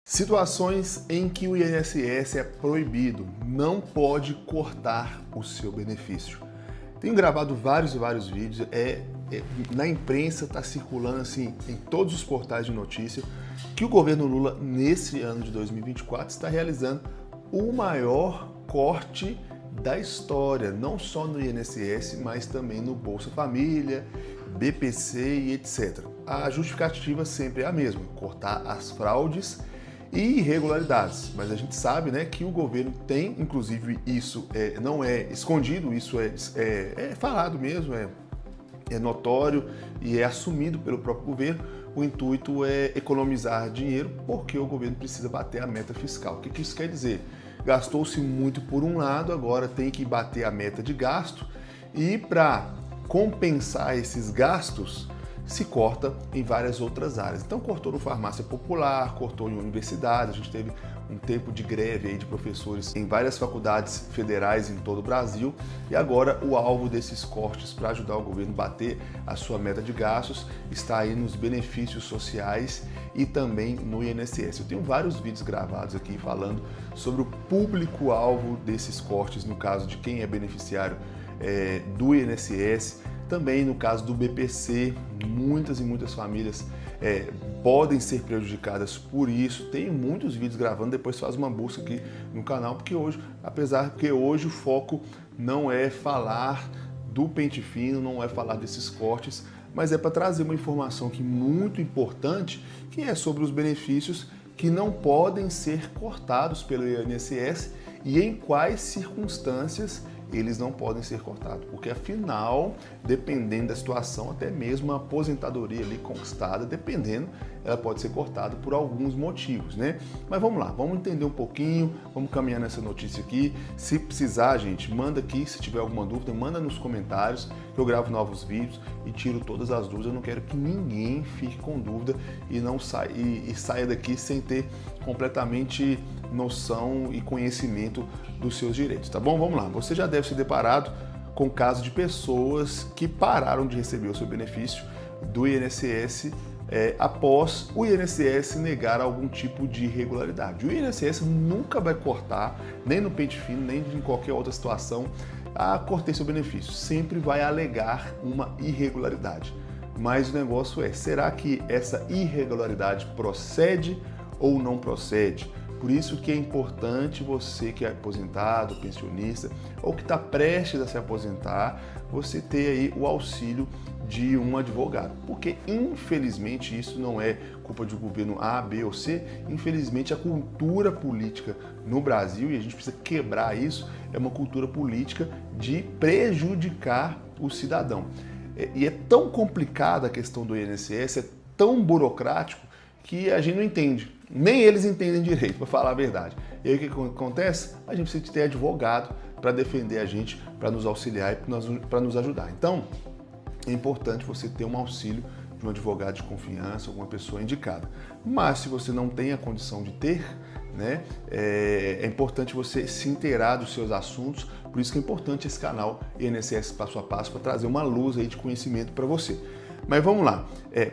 Situações em que o INSS é proibido, não pode cortar o seu benefício. Tenho gravado vários e vários vídeos, na imprensa está circulando assim em todos os portais de notícia que o governo Lula, nesse ano de 2024, está realizando o maior corte da história, não só no INSS, mas também no Bolsa Família, BPC e etc. A justificativa sempre é a mesma: cortar as fraudes e irregularidades, mas a gente sabe, né, que o governo tem, inclusive isso não é escondido, isso é falado mesmo, é notório e é assumido pelo próprio governo. O intuito é economizar dinheiro porque o governo precisa bater a meta fiscal. O que isso quer dizer? Gastou-se muito por um lado, agora tem que bater a meta de gasto e para compensar esses gastos se corta em várias outras áreas. Então cortou no farmácia popular, cortou em universidades, a gente teve um tempo de greve aí de professores em várias faculdades federais em todo o Brasil e agora o alvo desses cortes para ajudar o governo a bater a sua meta de gastos está aí nos benefícios sociais e também no INSS. Eu tenho vários vídeos gravados aqui falando sobre o público-alvo desses cortes, no caso de quem é beneficiário do INSS, também no caso do BPC, muitas e muitas famílias podem ser prejudicadas por isso. Tem muitos vídeos gravando, depois faz uma busca aqui no canal, porque hoje o foco não é falar do pente fino, não é falar desses cortes, mas é para trazer uma informação que muito importante, que é sobre os benefícios que não podem ser cortados pelo INSS e em quais circunstâncias eles não podem ser cortados, porque afinal, dependendo da situação, até mesmo a aposentadoria ali conquistada, dependendo, ela pode ser cortada por alguns motivos, né? Mas vamos lá, vamos entender um pouquinho, vamos caminhar nessa notícia aqui. Se precisar, gente, manda aqui, se tiver alguma dúvida, manda nos comentários, que eu gravo novos vídeos e tiro todas as dúvidas. Eu não quero que ninguém fique com dúvida e não saia daqui sem ter completamente noção e conhecimento dos seus direitos, tá bom? Vamos lá, você já deve ser deparado com casos de pessoas que pararam de receber o seu benefício do INSS após o INSS negar algum tipo de irregularidade. O INSS nunca vai cortar, nem no pente fino, nem em qualquer outra situação, cortei seu benefício. Sempre vai alegar uma irregularidade. Mas o negócio será que essa irregularidade procede ou não procede? Por isso que é importante você que é aposentado, pensionista ou que está prestes a se aposentar, você ter aí o auxílio de um advogado. Porque infelizmente isso não é culpa de um governo A, B ou C, infelizmente a cultura política no Brasil, e a gente precisa quebrar isso, é uma cultura política de prejudicar o cidadão. E é tão complicada a questão do INSS, é tão burocrático, que a gente não entende. Nem eles entendem direito, para falar a verdade. E aí o que acontece? A gente precisa ter advogado para defender a gente, para nos auxiliar e para nos ajudar. Então, é importante você ter um auxílio de um advogado de confiança, alguma pessoa indicada. Mas se você não tem a condição de ter, né, é importante você se inteirar dos seus assuntos. Por isso que é importante esse canal INSS Passo a Passo, para trazer uma luz aí de conhecimento para você. Mas vamos lá,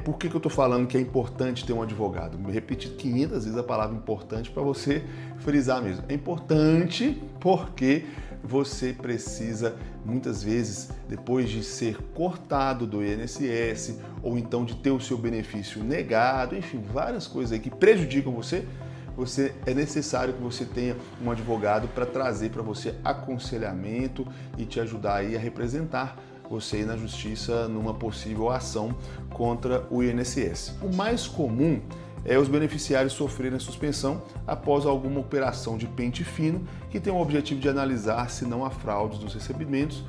por que eu estou falando que é importante ter um advogado? Me repeti 500 vezes a palavra importante para você frisar mesmo. É importante porque você precisa, muitas vezes, depois de ser cortado do INSS, ou então de ter o seu benefício negado, enfim, várias coisas aí que prejudicam você, é necessário que você tenha um advogado para trazer para você aconselhamento e te ajudar aí a representar você ir na justiça numa possível ação contra o INSS. O mais comum é os beneficiários sofrerem suspensão após alguma operação de pente fino que tem o objetivo de analisar se não há fraudes nos recebimentos,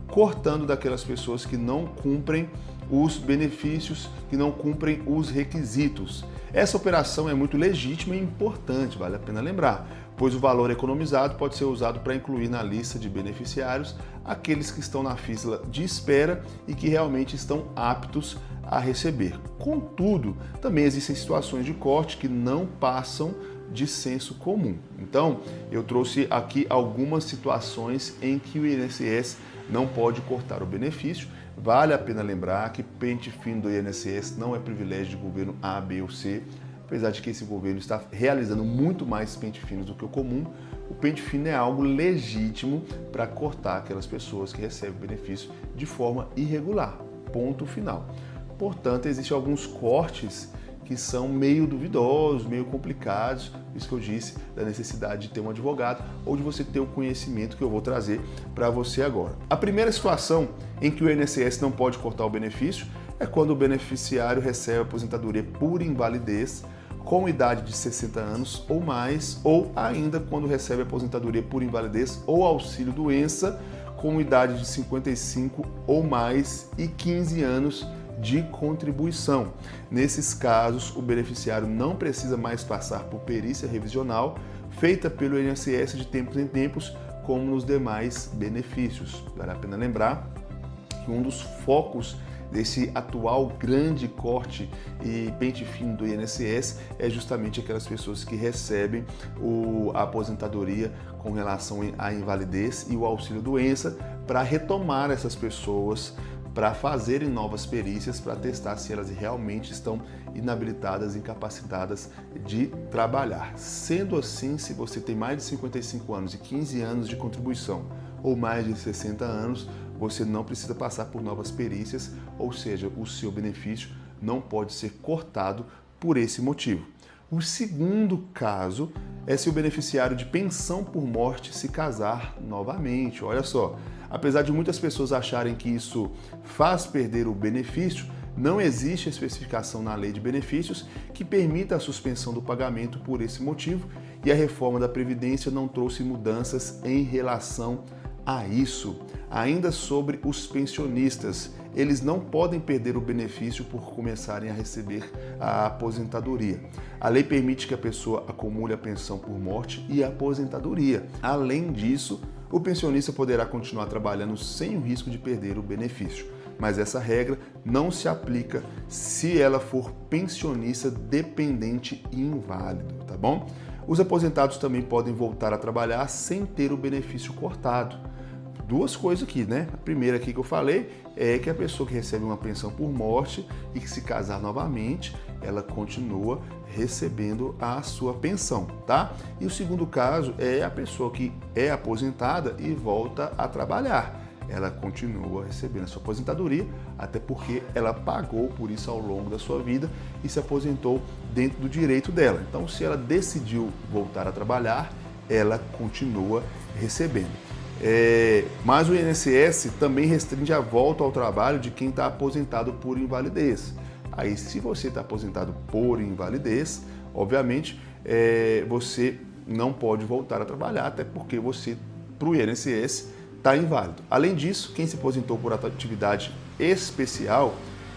cortando daquelas pessoas que não cumprem os benefícios, que não cumprem os requisitos. Essa operação é muito legítima e importante, vale a pena lembrar, pois o valor economizado pode ser usado para incluir na lista de beneficiários aqueles que estão na fila de espera e que realmente estão aptos a receber. Contudo, também existem situações de corte que não passam de senso comum. Então, eu trouxe aqui algumas situações em que o INSS não pode cortar o benefício. Vale a pena lembrar que pente fino do INSS não é privilégio de governo A, B ou C. apesar de que esse governo está realizando muito mais pente finos do que o comum, o pente fino é algo legítimo para cortar aquelas pessoas que recebem benefício de forma irregular. Ponto final. Portanto, existem alguns cortes que são meio duvidosos, meio complicados, isso que eu disse da necessidade de ter um advogado ou de você ter o conhecimento que eu vou trazer para você agora. A primeira situação em que o INSS não pode cortar o benefício é quando o beneficiário recebe aposentadoria por invalidez com idade de 60 anos ou mais, ou ainda quando recebe aposentadoria por invalidez ou auxílio-doença com idade de 55 ou mais e 15 anos de contribuição. Nesses casos, o beneficiário não precisa mais passar por perícia revisional feita pelo INSS de tempos em tempos, como nos demais benefícios. Vale a pena lembrar que um dos focos desse atual grande corte e pente fino do INSS é justamente aquelas pessoas que recebem a aposentadoria com relação à invalidez e o auxílio-doença, para retomar essas pessoas, para fazerem novas perícias, para testar se elas realmente estão inabilitadas, incapacitadas de trabalhar. Sendo assim, se você tem mais de 55 anos e 15 anos de contribuição ou mais de 60 anos, você não precisa passar por novas perícias, ou seja, o seu benefício não pode ser cortado por esse motivo. O segundo caso é se o beneficiário de pensão por morte se casar novamente. Olha só, apesar de muitas pessoas acharem que isso faz perder o benefício, não existe especificação na lei de benefícios que permita a suspensão do pagamento por esse motivo, e a reforma da Previdência não trouxe mudanças em relação a isso. Ainda sobre os pensionistas, eles não podem perder o benefício por começarem a receber a aposentadoria. A lei permite que a pessoa acumule a pensão por morte e a aposentadoria. Além disso, o pensionista poderá continuar trabalhando sem o risco de perder o benefício. Mas essa regra não se aplica se ela for pensionista dependente e inválido, tá bom? Os aposentados também podem voltar a trabalhar sem ter o benefício cortado. Duas coisas aqui, né? A primeira aqui que eu falei é que a pessoa que recebe uma pensão por morte e que se casar novamente, ela continua recebendo a sua pensão, tá? E o segundo caso é a pessoa que é aposentada e volta a trabalhar. Ela continua recebendo a sua aposentadoria, até porque ela pagou por isso ao longo da sua vida e se aposentou dentro do direito dela. Então, se ela decidiu voltar a trabalhar, ela continua recebendo. Mas o INSS também restringe a volta ao trabalho de quem está aposentado por invalidez. Aí, se você está aposentado por invalidez, obviamente, você não pode voltar a trabalhar, até porque você, para o INSS, está inválido. Além disso, quem se aposentou por atividade especial,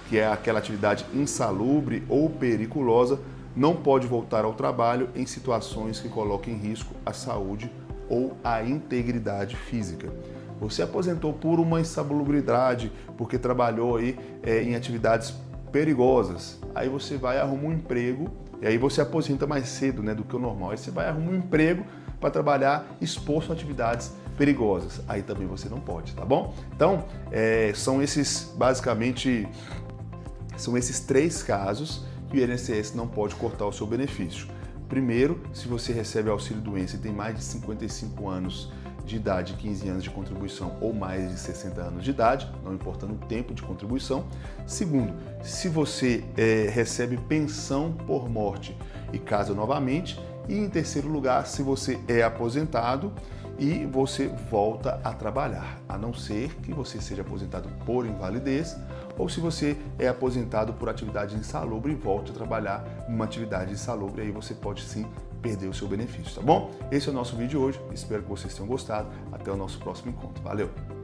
que é aquela atividade insalubre ou periculosa, não pode voltar ao trabalho em situações que coloquem em risco a saúde ou a integridade física. Você aposentou por uma insalubridade, porque trabalhou aí em atividades perigosas. Aí você vai arrumar um emprego, e aí você aposenta mais cedo, né, do que o normal. Aí você vai arrumar um emprego para trabalhar exposto a atividades perigosas. Aí também você não pode, tá bom? Então, são esses três casos que o INSS não pode cortar o seu benefício. Primeiro, se você recebe auxílio-doença e tem mais de 55 anos de idade, 15 anos de contribuição ou mais de 60 anos de idade, não importando o tempo de contribuição. Segundo, se você recebe pensão por morte e casa novamente. E em terceiro lugar, se você é aposentado e você volta a trabalhar, a não ser que você seja aposentado por invalidez ou se você é aposentado por atividade insalubre e volte a trabalhar numa atividade insalubre, aí você pode sim perder o seu benefício, tá bom? Esse é o nosso vídeo de hoje, espero que vocês tenham gostado, até o nosso próximo encontro, valeu!